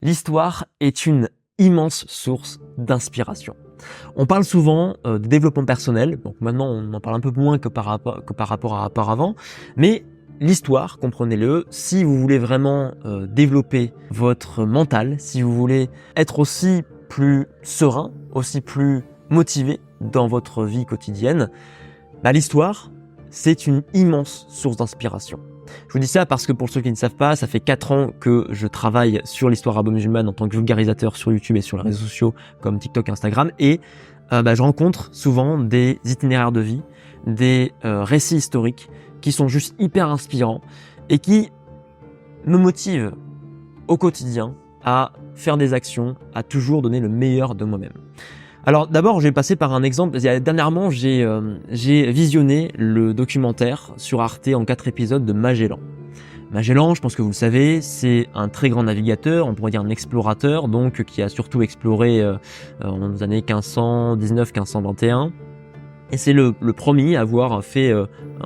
L'histoire est une immense source d'inspiration. On parle souvent de développement personnel, donc maintenant on en parle un peu moins que par rapport à auparavant, mais l'histoire, comprenez-le, si vous voulez vraiment développer votre mental, si vous voulez être aussi plus serein, aussi plus motivé dans votre vie quotidienne, l'histoire, c'est une immense source d'inspiration. Je vous dis ça parce que pour ceux qui ne savent pas, ça fait 4 ans que je travaille sur l'histoire arabo-musulmane en tant que vulgarisateur sur YouTube et sur les réseaux sociaux comme TikTok et Instagram, et je rencontre souvent des itinéraires de vie, des récits historiques qui sont juste hyper inspirants et qui me motivent au quotidien à faire des actions, à toujours donner le meilleur de moi-même. Alors d'abord, je vais passer par un exemple. Dernièrement, j'ai visionné le documentaire sur Arte en 4 épisodes de Magellan. Magellan, je pense que vous le savez, c'est un très grand navigateur, on pourrait dire un explorateur, donc qui a surtout exploré dans les années 1519-1521. Et c'est le premier à avoir fait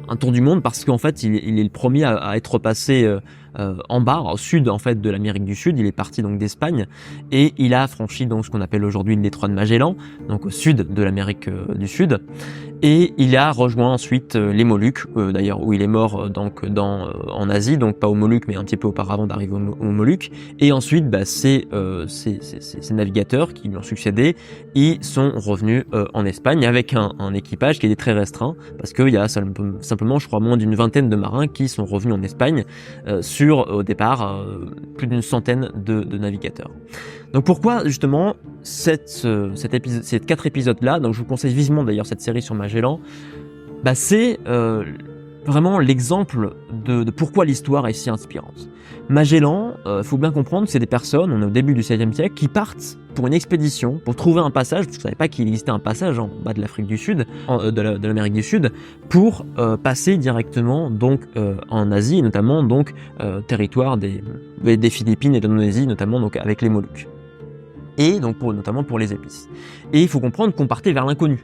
un tour du monde parce qu'en fait, il est le premier à être passé en bas, au sud en fait de l'Amérique du Sud. Il est parti donc d'Espagne et il a franchi donc ce qu'on appelle aujourd'hui le détroit de Magellan, donc au sud de l'Amérique du Sud. Et il a rejoint ensuite les Moluques, d'ailleurs où il est mort en Asie, donc pas aux Moluques mais un petit peu auparavant d'arriver aux Moluques. Et ensuite, ces navigateurs qui lui ont succédé, ils sont revenus en Espagne avec un équipage qui était très restreint, parce qu'il y a simplement, je crois, moins d'une vingtaine de marins qui sont revenus en Espagne sur, au départ, plus d'une centaine de navigateurs. Donc pourquoi justement ces 4 épisodes-là, donc je vous conseille vivement d'ailleurs cette série sur Magellan, c'est vraiment l'exemple de pourquoi l'histoire est si inspirante. Magellan, faut bien comprendre, c'est des personnes, on est au début du XVIe siècle, qui partent pour une expédition, pour trouver un passage, parce que je ne savais pas qu'il existait un passage en bas de l'Afrique du Sud, de l'Amérique du Sud, pour passer directement donc en Asie, et notamment donc territoire des Philippines et d'Indonésie, notamment donc avec les Moluques. Et donc notamment pour les épices. Et il faut comprendre qu'on partait vers l'inconnu.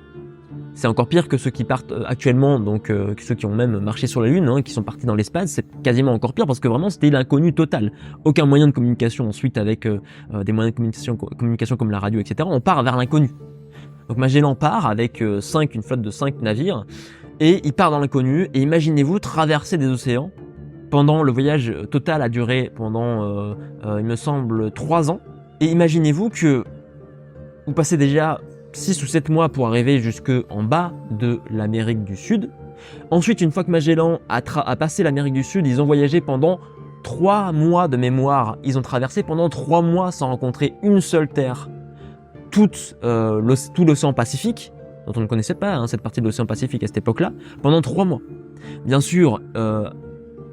C'est encore pire que ceux qui partent actuellement, donc ceux qui ont même marché sur la Lune, qui sont partis dans l'espace, c'est quasiment encore pire parce que vraiment c'était l'inconnu total. Aucun moyen de communication ensuite avec des moyens de communication comme la radio, etc. On part vers l'inconnu. Donc Magellan part avec une flotte de 5 navires et il part dans l'inconnu. Et imaginez-vous traverser des océans pendant le voyage total a duré pendant, il me semble, 3 ans. Et imaginez-vous que vous passez déjà 6 ou 7 mois pour arriver jusque en bas de l'Amérique du Sud. Ensuite, une fois que Magellan a passé l'Amérique du Sud, ils ont voyagé pendant 3 mois de mémoire. Ils ont traversé pendant 3 mois sans rencontrer une seule terre. Tout l'océan Pacifique, dont on ne connaissait pas cette partie de l'océan Pacifique à cette époque-là, pendant 3 mois. Bien sûr,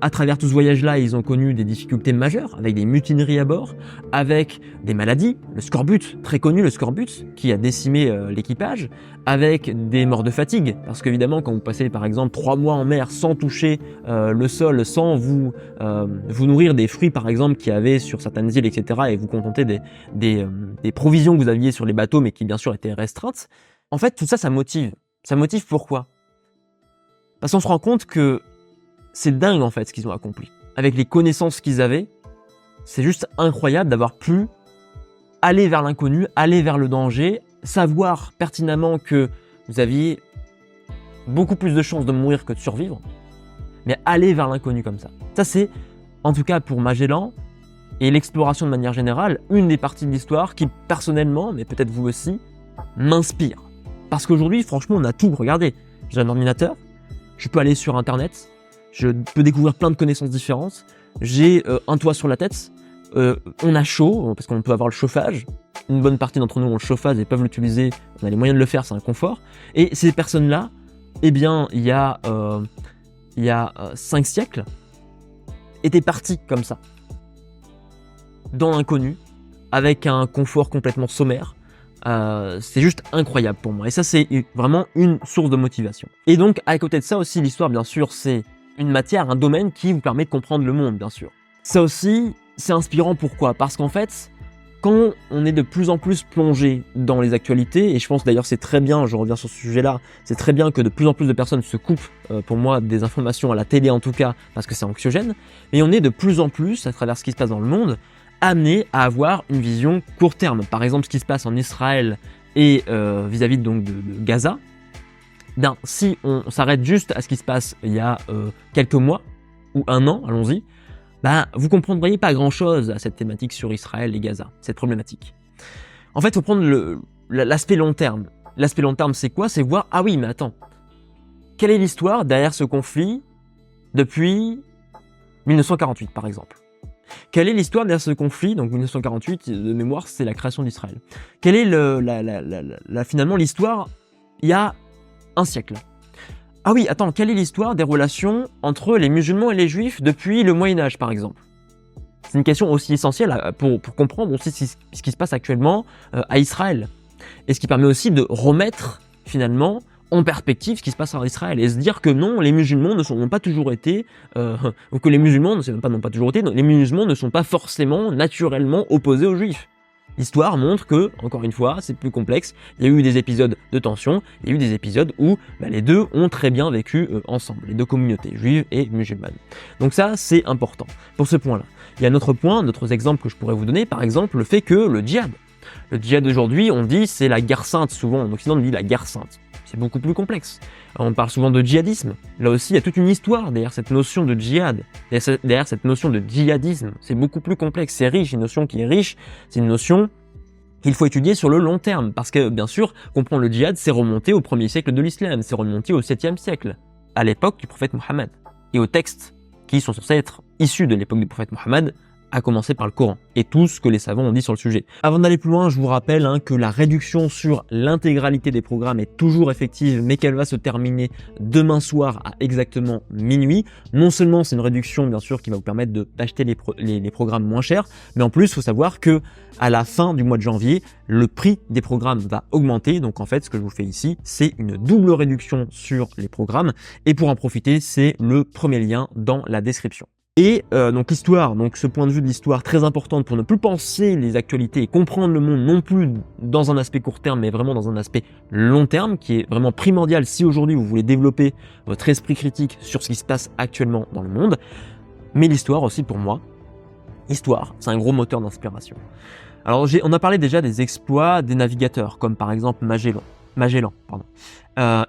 à travers tout ce voyage-là, ils ont connu des difficultés majeures, avec des mutineries à bord, avec des maladies, le scorbut, très connu le scorbut, qui a décimé l'équipage, avec des morts de fatigue, parce qu'évidemment, quand vous passez par exemple 3 mois en mer sans toucher le sol, sans vous nourrir des fruits par exemple qu'il y avait sur certaines îles, etc., et vous contenter des provisions que vous aviez sur les bateaux, mais qui bien sûr étaient restreintes, en fait, tout ça, ça motive. Ça motive pourquoi? Parce qu'on se rend compte que c'est dingue en fait ce qu'ils ont accompli. Avec les connaissances qu'ils avaient, c'est juste incroyable d'avoir pu aller vers l'inconnu, aller vers le danger, savoir pertinemment que vous aviez beaucoup plus de chances de mourir que de survivre, mais aller vers l'inconnu comme ça. Ça c'est, en tout cas pour Magellan, et l'exploration de manière générale, une des parties de l'histoire qui personnellement, mais peut-être vous aussi, m'inspire. Parce qu'aujourd'hui, franchement, on a tout. Regardez, j'ai un ordinateur, je peux aller sur Internet, je peux découvrir plein de connaissances différentes. J'ai un toit sur la tête. On a chaud, parce qu'on peut avoir le chauffage. Une bonne partie d'entre nous ont le chauffage et peuvent l'utiliser. On a les moyens de le faire, c'est un confort. Et ces personnes-là, eh bien, il y a 5 siècles, étaient parties comme ça. Dans l'inconnu, avec un confort complètement sommaire. C'est juste incroyable pour moi. Et ça, c'est vraiment une source de motivation. Et donc, à côté de ça aussi, l'histoire, bien sûr, c'est une matière, un domaine qui vous permet de comprendre le monde, bien sûr. Ça aussi, c'est inspirant. Pourquoi? Parce qu'en fait, quand on est de plus en plus plongé dans les actualités, et je pense d'ailleurs c'est très bien, je reviens sur ce sujet-là, c'est très bien que de plus en plus de personnes se coupent, pour moi, des informations à la télé en tout cas, parce que c'est anxiogène, mais on est de plus en plus, à travers ce qui se passe dans le monde, amené à avoir une vision court terme. Par exemple, ce qui se passe en Israël et vis-à-vis donc de Gaza, bien, si on s'arrête juste à ce qui se passe il y a quelques mois ou un an, allons-y, bah, vous comprendriez pas grand-chose à cette thématique sur Israël et Gaza, cette problématique. En fait, il faut prendre l'aspect long terme. L'aspect long terme, c'est quoi? C'est voir, ah oui, mais attends, quelle est l'histoire derrière ce conflit depuis 1948, par exemple? Quelle est l'histoire derrière ce conflit? Donc 1948, de mémoire, c'est la création d'Israël. Quelle est finalement l'histoire il y a un siècle? Ah oui, attends, quelle est l'histoire des relations entre les musulmans et les juifs depuis le Moyen-Âge, par exemple? C'est une question aussi essentielle pour comprendre aussi ce qui se passe actuellement à Israël. Et ce qui permet aussi de remettre, finalement, en perspective ce qui se passe en Israël et se dire que non, les musulmans n'ont pas toujours été, ou que les musulmans n'ont pas toujours été, les musulmans ne sont pas forcément naturellement opposés aux juifs. L'histoire montre que, encore une fois, c'est plus complexe. Il y a eu des épisodes de tension, il y a eu des épisodes où les deux ont très bien vécu ensemble, les deux communautés, juives et musulmanes. Donc ça, c'est important pour ce point-là. Il y a un autre point, d'autres exemples que je pourrais vous donner, par exemple le fait que le djihad aujourd'hui, on dit c'est la guerre sainte, souvent en Occident on dit la guerre sainte. C'est beaucoup plus complexe. On parle souvent de djihadisme. Là aussi, il y a toute une histoire derrière cette notion de djihad, derrière cette notion de djihadisme. C'est beaucoup plus complexe, c'est riche, une notion qui est riche, c'est une notion qu'il faut étudier sur le long terme. Parce que, bien sûr, comprendre le djihad, c'est remonter au 1er siècle de l'islam, c'est remonter au 7e siècle, à l'époque du prophète Mohammed, et aux textes qui sont censés être issus de l'époque du prophète Mohammed, à commencer par le Coran, et tout ce que les savants ont dit sur le sujet. Avant d'aller plus loin, je vous rappelle que la réduction sur l'intégralité des programmes est toujours effective, mais qu'elle va se terminer demain soir à exactement minuit. Non seulement c'est une réduction, bien sûr, qui va vous permettre d'acheter les programmes moins chers, mais en plus, il faut savoir que à la fin du mois de janvier, le prix des programmes va augmenter. Donc en fait, ce que je vous fais ici, c'est une double réduction sur les programmes. Et pour en profiter, c'est le premier lien dans la description. Et donc l'histoire, donc ce point de vue de l'histoire très importante pour ne plus penser les actualités et comprendre le monde non plus dans un aspect court terme, mais vraiment dans un aspect long terme, qui est vraiment primordial si aujourd'hui vous voulez développer votre esprit critique sur ce qui se passe actuellement dans le monde. Mais l'histoire aussi pour moi, l'histoire, c'est un gros moteur d'inspiration. Alors on a parlé déjà des exploits des navigateurs, comme par exemple Magellan.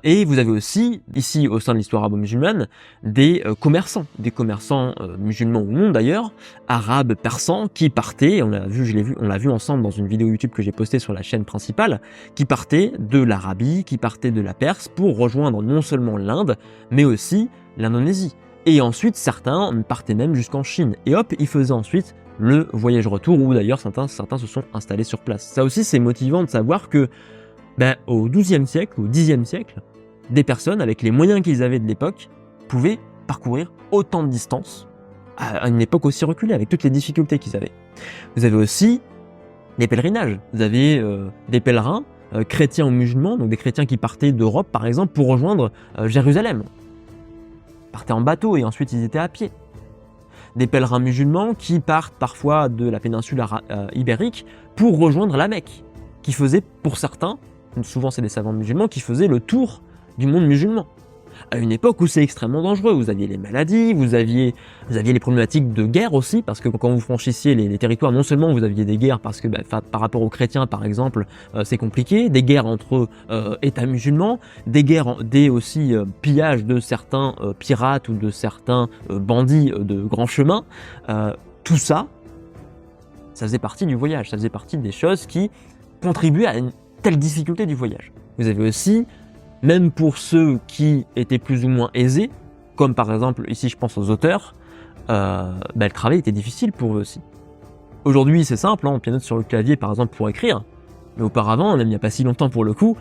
Et vous avez aussi, ici au sein de l'histoire arabo-musulmane, des commerçants musulmans ou non d'ailleurs, arabes, persans, qui partaient, on l'a vu ensemble dans une vidéo YouTube que j'ai postée sur la chaîne principale, qui partaient de l'Arabie, qui partaient de la Perse pour rejoindre non seulement l'Inde, mais aussi l'Indonésie. Et ensuite, certains partaient même jusqu'en Chine. Et hop, ils faisaient ensuite le voyage retour, où d'ailleurs certains se sont installés sur place. Ça aussi, c'est motivant de savoir que au XIIe siècle, au Xe siècle, des personnes avec les moyens qu'ils avaient de l'époque pouvaient parcourir autant de distance à une époque aussi reculée, avec toutes les difficultés qu'ils avaient. Vous avez aussi des pèlerinages. Vous avez des pèlerins, chrétiens ou musulmans, donc des chrétiens qui partaient d'Europe par exemple pour rejoindre Jérusalem. Ils partaient en bateau et ensuite ils étaient à pied. Des pèlerins musulmans qui partent parfois de la péninsule ibérique pour rejoindre la Mecque, qui faisaient pour certains, souvent c'est des savants musulmans, qui faisaient le tour du monde musulman. À une époque où c'est extrêmement dangereux, vous aviez les maladies, vous aviez les problématiques de guerre aussi, parce que quand vous franchissiez les territoires, non seulement vous aviez des guerres, parce que par rapport aux chrétiens par exemple, c'est compliqué, des guerres entre États musulmans, des aussi pillages de certains pirates ou de certains bandits de grand chemin, tout ça, ça faisait partie du voyage, ça faisait partie des choses qui contribuaient à une telle difficulté du voyage. Vous avez aussi, même pour ceux qui étaient plus ou moins aisés, comme par exemple, ici je pense aux auteurs, le travail était difficile pour eux aussi. Aujourd'hui c'est simple, on pianote sur le clavier par exemple pour écrire, mais auparavant, même il n'y a pas si longtemps pour le coup,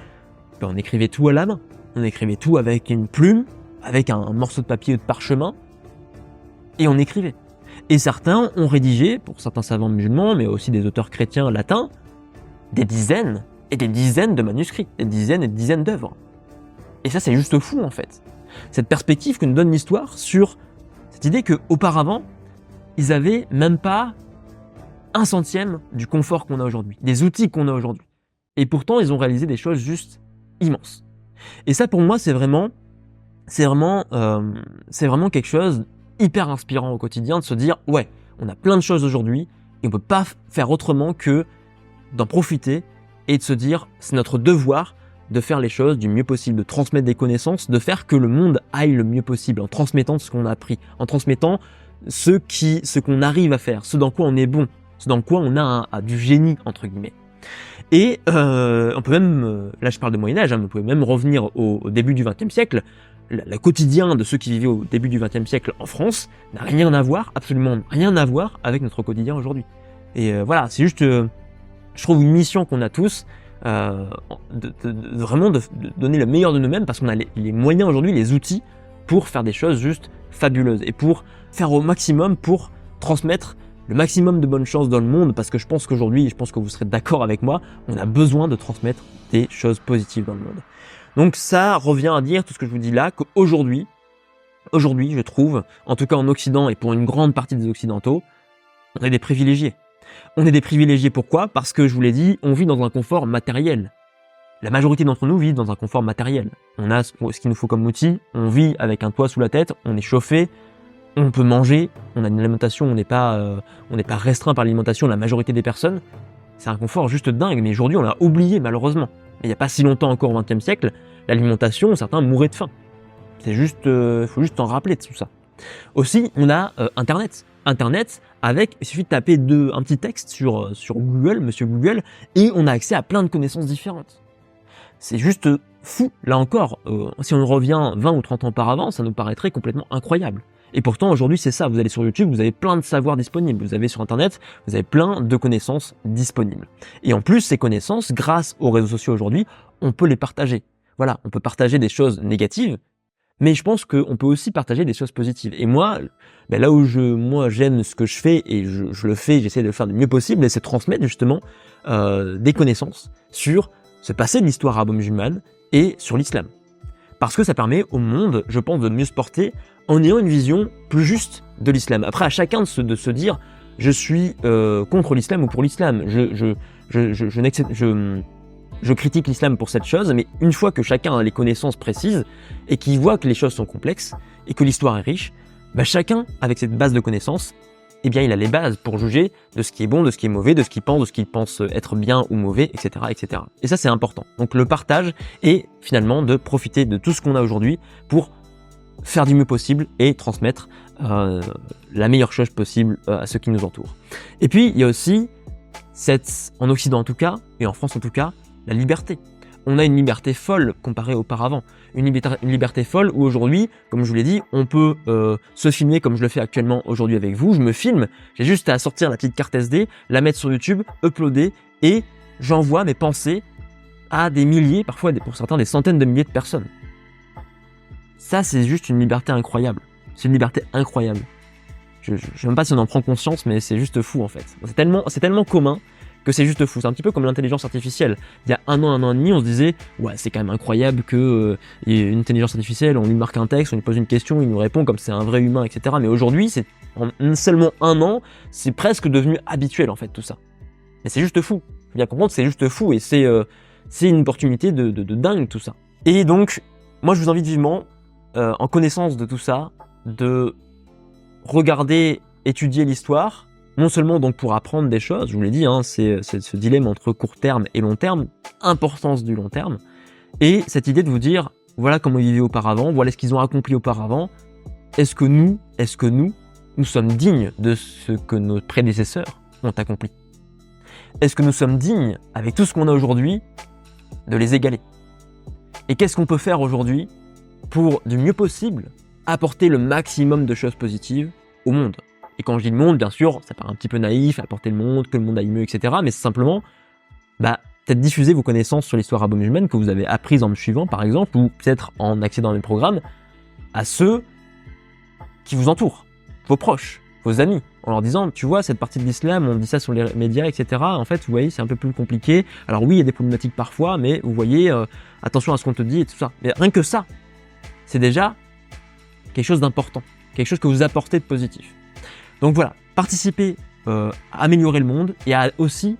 on écrivait tout à la main, on écrivait tout avec une plume, avec un morceau de papier ou de parchemin, et on écrivait. Et certains ont rédigé, pour certains savants musulmans, mais aussi des auteurs chrétiens latins, des dizaines et des dizaines de manuscrits, des dizaines et des dizaines d'œuvres. Et ça, c'est juste fou, en fait. Cette perspective que nous donne l'histoire sur cette idée qu'auparavant, ils avaient même pas 1/100 du confort qu'on a aujourd'hui, des outils qu'on a aujourd'hui. Et pourtant, ils ont réalisé des choses juste immenses. Et ça, pour moi, c'est vraiment quelque chose hyper inspirant au quotidien de se dire, ouais, on a plein de choses aujourd'hui, Et on peut pas faire autrement que d'en profiter et de se dire c'est notre devoir de faire les choses du mieux possible, de transmettre des connaissances, de faire que le monde aille le mieux possible en transmettant ce qu'on a appris, en transmettant ce qu'on arrive à faire, ce dans quoi on est bon, ce dans quoi on a du génie entre guillemets. Et on peut même, là je parle de Moyen-Âge, hein, mais on peut même revenir au début du XXe siècle. Le quotidien de ceux qui vivaient au début du XXe siècle en France n'a rien à voir, absolument rien à voir avec notre quotidien aujourd'hui. Et voilà, c'est juste, je trouve une mission qu'on a tous, vraiment de donner le meilleur de nous-mêmes parce qu'on a les moyens aujourd'hui, les outils pour faire des choses juste fabuleuses et pour faire au maximum pour transmettre le maximum de bonnes choses dans le monde, parce que je pense qu'aujourd'hui, je pense que vous serez d'accord avec moi, on a besoin de transmettre des choses positives dans le monde. Donc ça revient à dire tout ce que je vous dis là, qu'aujourd'hui, je trouve, en tout cas en Occident et pour une grande partie des Occidentaux, on est des privilégiés. On est des privilégiés pourquoi ? Parce que je vous l'ai dit, on vit dans un confort matériel. La majorité d'entre nous vivent dans un confort matériel. On a ce qu'il nous faut comme outil, on vit avec un toit sous la tête, on est chauffé, on peut manger, on a une alimentation, on n'est pas restreint par l'alimentation, la majorité des personnes. C'est un confort juste dingue, mais aujourd'hui on l'a oublié malheureusement. Il n'y a pas si longtemps encore au XXe siècle, l'alimentation, certains mouraient de faim. C'est juste, faut juste s'en rappeler de tout ça. Aussi, on a Internet. Internet, il suffit de taper un petit texte sur Google, Monsieur Google, et on a accès à plein de connaissances différentes. C'est juste fou. Là encore, si on revient 20 ou 30 ans auparavant, ça nous paraîtrait complètement incroyable. Et pourtant, aujourd'hui, c'est ça. Vous allez sur YouTube, vous avez plein de savoirs disponibles. Vous avez sur Internet, vous avez plein de connaissances disponibles. Et en plus, ces connaissances, grâce aux réseaux sociaux aujourd'hui, on peut les partager. Voilà, on peut partager des choses négatives, mais je pense qu'on peut aussi partager des choses positives. Et moi, là où j'aime ce que je fais, et je le fais, j'essaie de le faire du mieux possible, c'est de transmettre justement des connaissances sur ce passé de l'histoire arabo-musulmane et sur l'islam. Parce que ça permet au monde, je pense, de mieux se porter en ayant une vision plus juste de l'islam. Après, à chacun de se dire « je suis contre l'islam ou pour l'islam ». Je critique l'islam pour cette chose, mais une fois que chacun a les connaissances précises et qu'il voit que les choses sont complexes et que l'histoire est riche, chacun, avec cette base de connaissances, eh bien, il a les bases pour juger de ce qui est bon, de ce qui est mauvais, de ce qu'il pense être bien ou mauvais, etc., etc. Et ça, c'est important. Donc, le partage et finalement de profiter de tout ce qu'on a aujourd'hui pour faire du mieux possible et transmettre la meilleure chose possible à ceux qui nous entourent. Et puis, il y a aussi en Occident en tout cas, et en France en tout cas, la liberté. On a une liberté folle comparée auparavant. Une liberté folle où aujourd'hui, comme je vous l'ai dit, on peut se filmer comme je le fais actuellement aujourd'hui avec vous. Je me filme, j'ai juste à sortir la petite carte SD, la mettre sur YouTube, uploader et j'envoie mes pensées à des milliers, parfois pour certains des centaines de milliers de personnes. Ça, c'est juste une liberté incroyable. C'est une liberté incroyable. Je ne sais même pas si on en prend conscience, mais c'est juste fou en fait. C'est tellement commun que c'est juste fou. C'est un petit peu comme l'intelligence artificielle. Il y a un an et demi, on se disait « Ouais, c'est quand même incroyable que une intelligence artificielle, on lui marque un texte, on lui pose une question, il nous répond comme c'est un vrai humain, etc. » Mais aujourd'hui, en seulement un an, c'est presque devenu habituel en fait tout ça. Mais c'est juste fou. Il faut bien comprendre que c'est juste fou et c'est une opportunité de dingue tout ça. Et donc, moi je vous invite vivement, en connaissance de tout ça, de regarder, étudier l'histoire, non seulement donc pour apprendre des choses, je vous l'ai dit, hein, c'est ce dilemme entre court terme et long terme, importance du long terme, et cette idée de vous dire, voilà comment ils vivaient auparavant, voilà ce qu'ils ont accompli auparavant, est-ce que nous sommes dignes de ce que nos prédécesseurs ont accompli? Est-ce que nous sommes dignes, avec tout ce qu'on a aujourd'hui, de les égaler? Et qu'est-ce qu'on peut faire aujourd'hui pour, du mieux possible, apporter le maximum de choses positives au monde? Et quand je dis le monde, bien sûr, ça paraît un petit peu naïf, apporter le monde, que le monde aille mieux, etc. Mais c'est simplement, peut-être diffuser vos connaissances sur l'histoire arabo-musulmane que vous avez apprises en me suivant, par exemple, ou peut-être en accédant à mes programmes, à ceux qui vous entourent, vos proches, vos amis, en leur disant, tu vois, cette partie de l'islam, on dit ça sur les médias, etc. En fait, vous voyez, c'est un peu plus compliqué. Alors oui, il y a des problématiques parfois, mais vous voyez, attention à ce qu'on te dit et tout ça. Mais rien que ça, c'est déjà quelque chose d'important, quelque chose que vous apportez de positif. Donc voilà, participez à améliorer le monde et à aussi,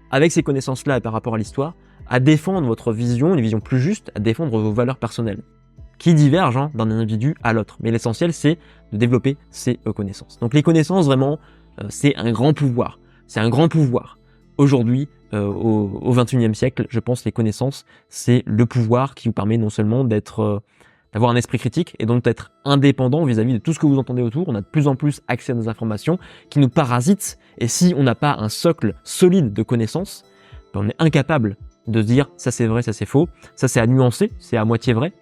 avec ces connaissances-là et par rapport à l'histoire, à défendre votre vision, une vision plus juste, à défendre vos valeurs personnelles, qui divergent d'un individu à l'autre. Mais l'essentiel, c'est de développer ces connaissances. Donc les connaissances, vraiment, c'est un grand pouvoir. c'est un grand pouvoir. Aujourd'hui, au XXIe siècle, je pense que les connaissances, c'est le pouvoir qui vous permet non seulement d'avoir un esprit critique et donc d'être indépendant vis-à-vis de tout ce que vous entendez autour. On a de plus en plus accès à des informations qui nous parasitent, et si on n'a pas un socle solide de connaissances, on est incapable de se dire ça c'est vrai, ça c'est faux, ça c'est à nuancer, c'est à moitié vrai.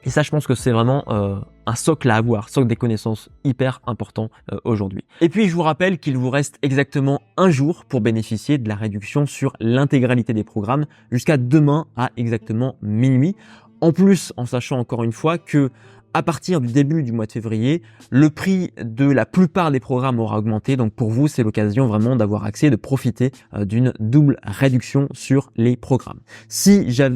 Et ça, je pense que c'est vraiment un socle à avoir, socle des connaissances hyper important aujourd'hui. Et puis, je vous rappelle qu'il vous reste exactement un jour pour bénéficier de la réduction sur l'intégralité des programmes jusqu'à demain à exactement minuit. En plus, en sachant encore une fois que à partir du début du mois de février, le prix de la plupart des programmes aura augmenté. Donc pour vous, c'est l'occasion vraiment d'avoir accès, de profiter d'une double réduction sur les programmes.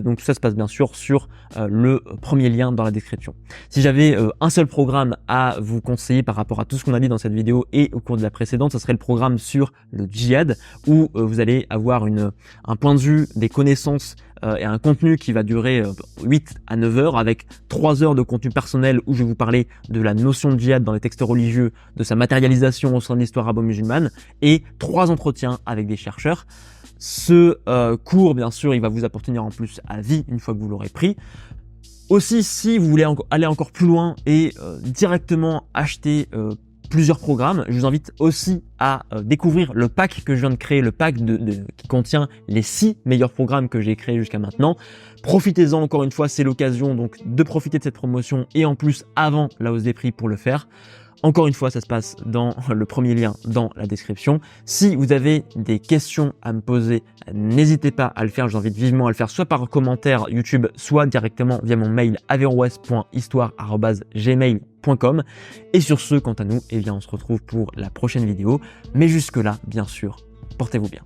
Donc tout ça se passe bien sûr sur le premier lien dans la description. Si j'avais un seul programme à vous conseiller par rapport à tout ce qu'on a dit dans cette vidéo et au cours de la précédente, ce serait le programme sur le djihad, où vous allez avoir un point de vue, des connaissances et un contenu qui va durer 8 à 9 heures avec 3 heures de contenu personnel où je vais vous parler de la notion de djihad dans les textes religieux, de sa matérialisation au sein de l'histoire arabo-musulmane et 3 entretiens avec des chercheurs. Ce cours, bien sûr, il va vous appartenir en plus à vie une fois que vous l'aurez pris. Aussi, si vous voulez aller encore plus loin et directement acheter plusieurs programmes, je vous invite aussi à découvrir le pack que je viens de créer, le pack qui contient les 6 meilleurs programmes que j'ai créés jusqu'à maintenant. Profitez-en encore une fois, c'est l'occasion donc de profiter de cette promotion et en plus avant la hausse des prix pour le faire. Encore une fois, ça se passe dans le premier lien dans la description. Si vous avez des questions à me poser, n'hésitez pas à le faire. Je vous invite vivement à le faire soit par commentaire YouTube, soit directement via mon mail averroes.histoire@gmail.com. Et sur ce, quant à nous, eh bien, on se retrouve pour la prochaine vidéo. Mais jusque-là, bien sûr, portez-vous bien.